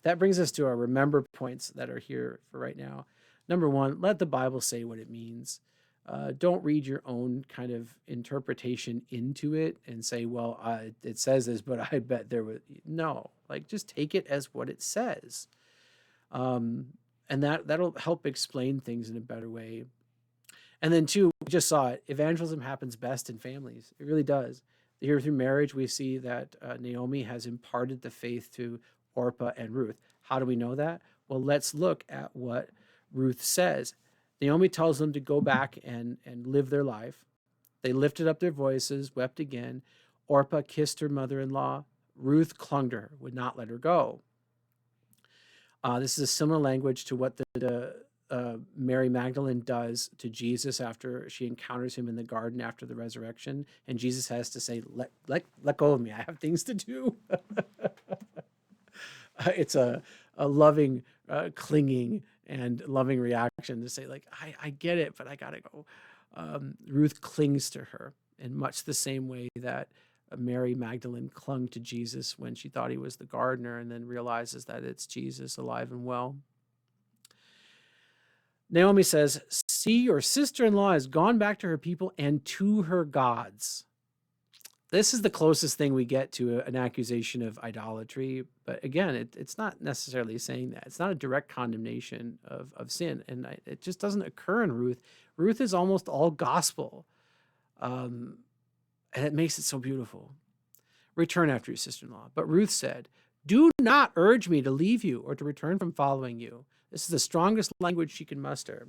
that brings us to our remember points that are here for right now. Number one, let the Bible say what it means. Don't read your own kind of interpretation into it and say, well, it says this, but I bet there was. No, like just take it as what it says. And that'll help explain things in a better way. And then two, we just saw it. Evangelism happens best in families. It really does. Here through marriage, we see that Naomi has imparted the faith to Orpah and Ruth. How do we know that? Well, let's look at what Ruth says. Naomi tells them to go back and live their life. They lifted up their voices, wept again. Orpah kissed her mother-in-law. Ruth clung to her, would not let her go. This is a similar language to what the Mary Magdalene does to Jesus after she encounters him in the garden after the resurrection. And Jesus has to say, let go of me. I have things to do. It's a loving, clinging, and loving reaction to say, like, I get it, but I got to go. Ruth clings to her in much the same way that Mary Magdalene clung to Jesus when she thought he was the gardener and then realizes that it's Jesus alive and well. Naomi says, see, your sister-in-law has gone back to her people and to her gods. This is the closest thing we get to an accusation of idolatry. But again, it's not necessarily saying that. It's not a direct condemnation of sin. And it just doesn't occur in Ruth. Ruth is almost all gospel. And it makes it so beautiful. Return after your sister-in-law. But Ruth said, do not urge me to leave you or to return from following you. This is the strongest language she can muster.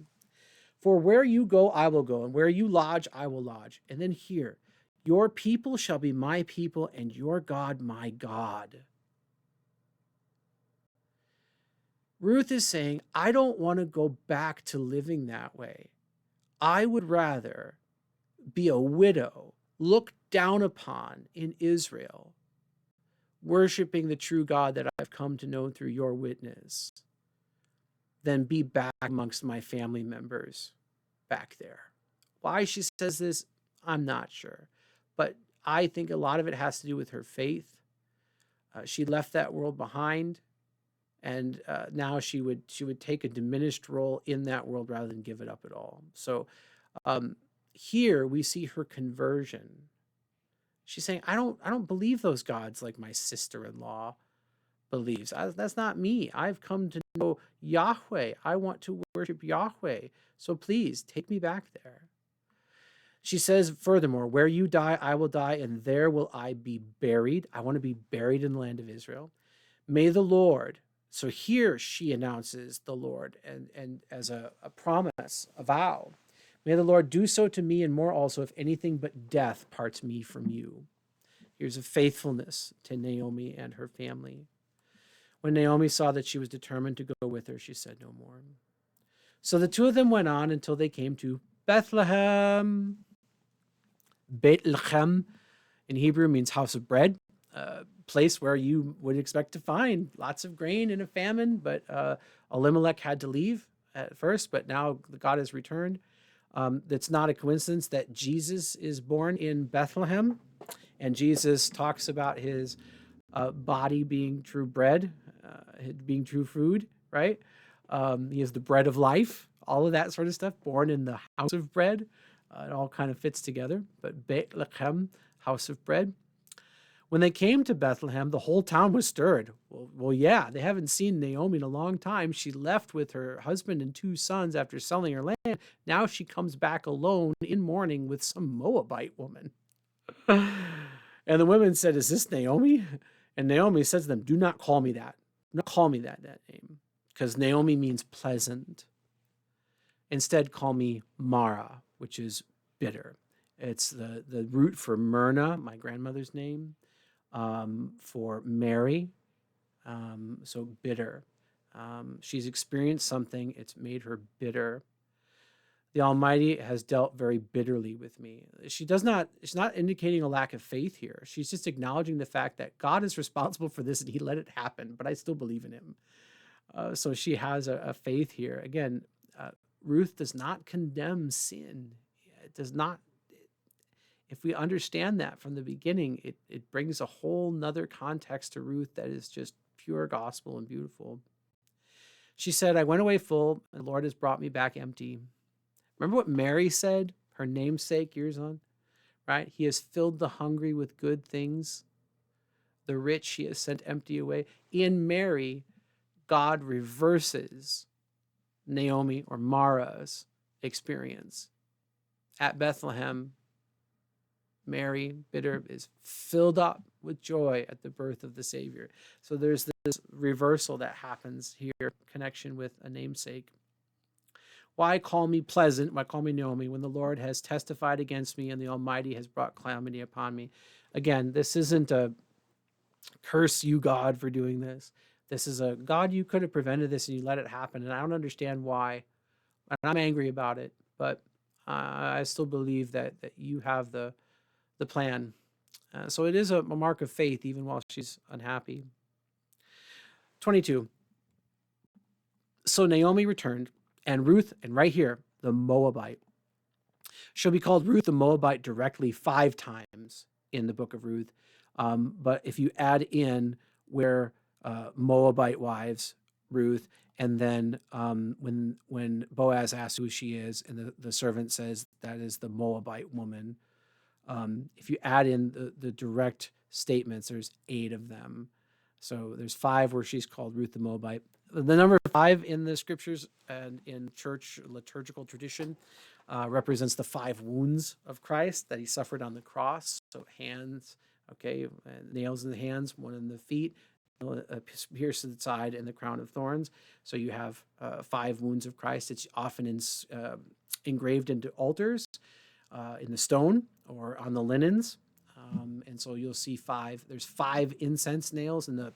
For where you go, I will go, and where you lodge, I will lodge. And then here, your people shall be my people, and your God my God. Ruth is saying, I don't want to go back to living that way. I would rather be a widow, looked down upon in Israel, worshiping the true God that I've come to know through your witness, than be back amongst my family members back there. Why she says this, I'm not sure. But I think a lot of it has to do with her faith. She left that world behind, and now she would take a diminished role in that world rather than give it up at all. So here we see her conversion. She's saying, I don't believe those gods like my sister-in-law believes. That's not me. I've come to know Yahweh. I want to worship Yahweh. So please take me back there. She says, furthermore, where you die, I will die, and there will I be buried. I want to be buried in the land of Israel. May the Lord, so here she announces the Lord and as a promise, a vow. May the Lord do so to me and more also, if anything but death parts me from you. Here's a faithfulness to Naomi and her family. When Naomi saw that she was determined to go with her, she said no more. So the two of them went on until they came to Bethlehem. Bethlehem in Hebrew means house of bread, a place where you would expect to find lots of grain in a famine, but Elimelech had to leave at first, but now God has returned. It's not a coincidence that Jesus is born in Bethlehem, and Jesus talks about his body being true bread, being true food, right? He is the bread of life, all of that sort of stuff, born in the house of bread. It all kind of fits together, but Bethlehem, house of bread. When they came to Bethlehem, the whole town was stirred. Well, yeah, they haven't seen Naomi in a long time. She left with her husband and 2 sons after selling her land. Now she comes back alone in mourning with some Moabite woman. And the women said, is this Naomi? And Naomi says to them, do not call me that. Do not call me that name, because Naomi means pleasant. Instead, call me Mara, which is bitter. It's the root for Myrna, my grandmother's name, for Mary, so bitter. She's experienced something. It's made her bitter. The Almighty has dealt very bitterly with me. She's not indicating a lack of faith here. She's just acknowledging the fact that God is responsible for this and he let it happen, but I still believe in him. So she has a faith here. Again, Ruth does not condemn sin. It does not. If we understand that from the beginning, it brings a whole nother context to Ruth that is just pure gospel and beautiful. She said, I went away full, and the Lord has brought me back empty. Remember what Mary said, her namesake years on, right? He has filled the hungry with good things. The rich he has sent empty away. In Mary, God reverses Naomi or Mara's experience. At Bethlehem, Mary, bitter, is filled up with joy at the birth of the Savior. So there's this reversal that happens here, connection with a namesake. Why call me pleasant? Why call me Naomi when the Lord has testified against me and the Almighty has brought calamity upon me? Again, this isn't a curse you, God, for doing this. This is a God, you could have prevented this and you let it happen. And I don't understand why. And I'm angry about it, but I still believe that you have the plan. So it is a mark of faith, even while she's unhappy. 22. So Naomi returned, and Ruth, and right here, the Moabite, she'll be called Ruth the Moabite directly 5 times in the book of Ruth. But if you add in where Moabite wives, Ruth, and then when Boaz asks who she is, and the servant says that is the Moabite woman, if you add in the direct statements, there's 8 of them. So there's 5 where she's called Ruth the Moabite. The number 5 in the scriptures and in church liturgical tradition represents the 5 wounds of Christ that he suffered on the cross. So hands, okay, nails in the hands, 1 in the feet, a pierce to the side, and the crown of thorns. So you have 5 wounds of Christ. It's often engraved into altars in the stone or on the linens. And so you'll see 5. There's 5 incense nails in the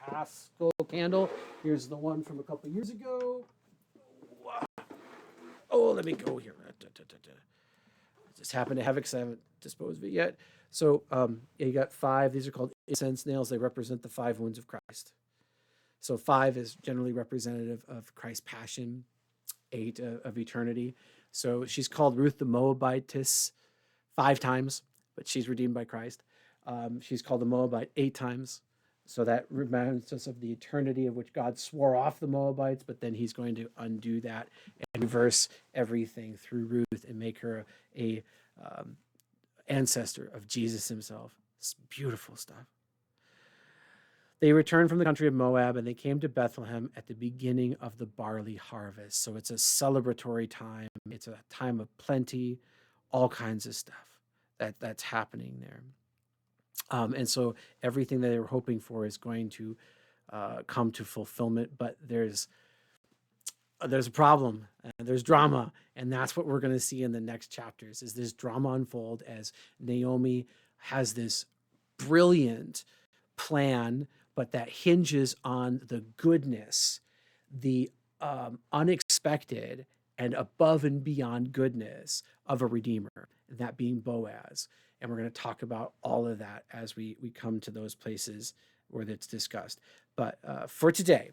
Paschal candle. Here's the one from a couple years ago. Oh, let me go here. I just happen to have it because I haven't disposed of it yet. So you got 5. These are called incense nails. They represent the 5 wounds of Christ. So 5 is generally representative of Christ's passion, 8 of eternity. So she's called Ruth the Moabitess 5 times, but she's redeemed by Christ. She's called the Moabite 8 times. So that reminds us of the eternity of which God swore off the Moabites, but then he's going to undo that and reverse everything through Ruth and make her a ancestor of Jesus himself. It's beautiful stuff. They returned from the country of Moab, and they came to Bethlehem at the beginning of the barley harvest. So it's a celebratory time. It's a time of plenty, all kinds of stuff that's happening there. And so everything that they were hoping for is going to come to fulfillment. But there's a problem, and there's drama, and that's what we're going to see in the next chapters. Is this drama unfold as Naomi has this brilliant plan, but that hinges on the goodness, the unexpected and above and beyond goodness of a redeemer, and that being Boaz. And we're going to talk about all of that as we come to those places where that's discussed. But for today,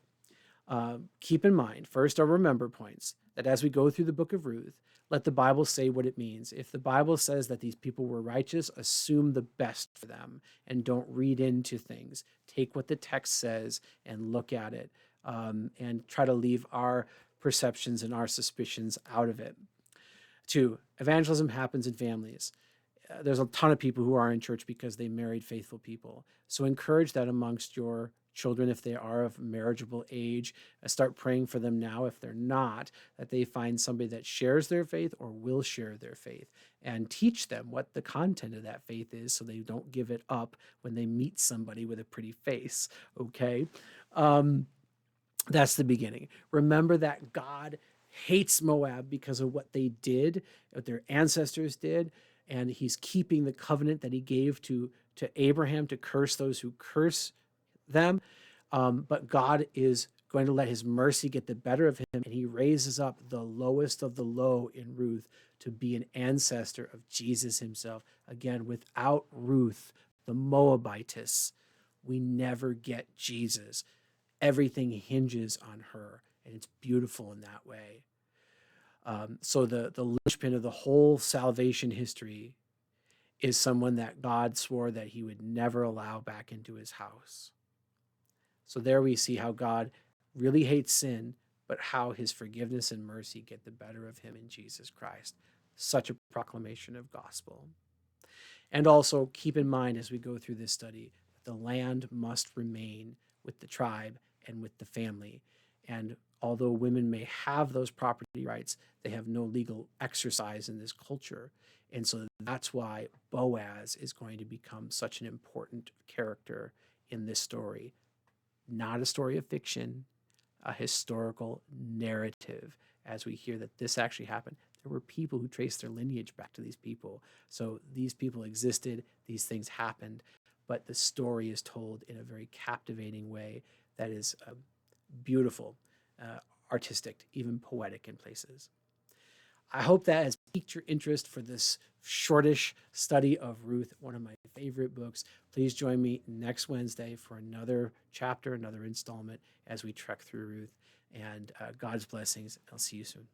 keep in mind, first, our remember points, that as we go through the book of Ruth, let the Bible say what it means. If the Bible says that these people were righteous, assume the best for them and don't read into things. Take what the text says and look at it, and try to leave our perceptions and our suspicions out of it. 2, evangelism happens in families. There's a ton of people who are in church because they married faithful people. So encourage that amongst your children if they are of marriageable age. Start praying for them now if they're not, that they find somebody that shares their faith or will share their faith, and teach them what the content of that faith is so they don't give it up when they meet somebody with a pretty face, okay? That's the beginning. Remember that God hates Moab because of what they did, what their ancestors did, and he's keeping the covenant that he gave to Abraham to curse those who curse them. But God is going to let his mercy get the better of him, and he raises up the lowest of the low in Ruth to be an ancestor of Jesus himself. Again, without Ruth, the Moabitess, we never get Jesus. Everything hinges on her, and it's beautiful in that way. So the linchpin of the whole salvation history is someone that God swore that he would never allow back into his house. So there we see how God really hates sin, but how his forgiveness and mercy get the better of him in Jesus Christ. Such a proclamation of gospel. And also keep in mind as we go through this study, the land must remain with the tribe and with the family. And although women may have those property rights, they have no legal exercise in this culture. And so that's why Boaz is going to become such an important character in this story. Not a story of fiction, a historical narrative, as we hear that this actually happened. There were people who traced their lineage back to these people. So these people existed, these things happened, but the story is told in a very captivating way that is beautiful, artistic, even poetic in places. I hope that has piqued your interest for this shortish study of Ruth, one of my favorite books. Please join me next Wednesday for another chapter, another installment as we trek through Ruth. And God's blessings. I'll see you soon.